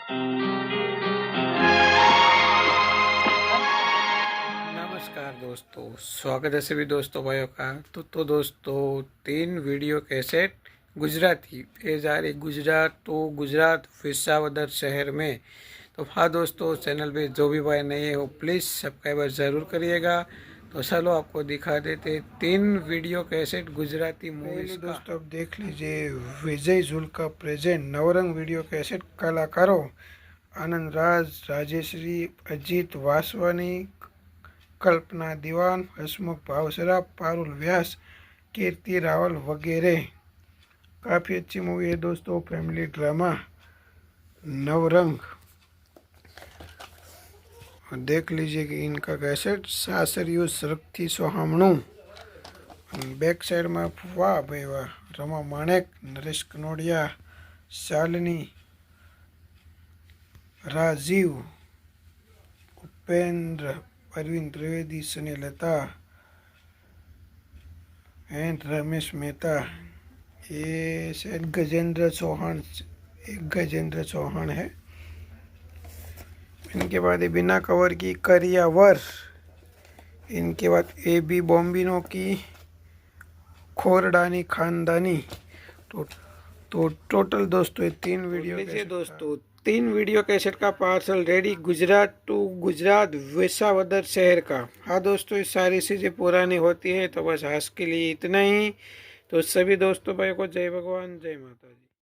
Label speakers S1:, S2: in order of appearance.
S1: नमस्कार दोस्तों, स्वागत है सभी दोस्तों भाइयों का। तो दोस्तों 3 वीडियो कैसेट गुजराती ये जा रही गुजरात तो गुजरात विसावदर शहर में। तो हाँ दोस्तों, चैनल पे जो भी भाई नहीं है वो प्लीज़ सब्सक्राइबर ज़रूर करिएगा। तो चलो आपको दिखा देते 3 वीडियो कैसेट गुजराती मूवीज का। दोस्तों अब देख लीजिए Vijay Jhulka present Navrang video cassette. कलाकारों आनंद राज, राजेश्री, अजीत वासवानी, कल्पना दीवान, हसमुख भावसरा, पारुल व्यास, कीर्ति रावल वगैरह। काफ़ी अच्छी मूवी है दोस्तों, फैमिली ड्रामा नवरंग। देख लीजिए कि इनका कैसेट सासरियो सरकथी सोहामणु। बैक साइड में वाह भाई वाह, रमा माणेक, नरेश कनोडिया, शालिनी, राजीव, उपेंद्र, अरविंद त्रिवेदी, स्नेहलता एंड रमेश मेहता। ये शायद गजेंद्र चौहान है। इनके बाद ये बिना कवर की करियावर। इनके बाद AB बॉम्बिनो की खोरडानी खानदानी। तो टोटल दोस्तों ये 3 वीडियो लीजिए दोस्तों, 3 वीडियो कैसेट का parcel ready Gujarat to Gujarat Visavadar शहर का। हाँ दोस्तों, ये सारी चीज़ें पुरानी होती है तो बस आज के लिए इतना ही। तो सभी दोस्तों भाई को जय भगवान, जय माता जी।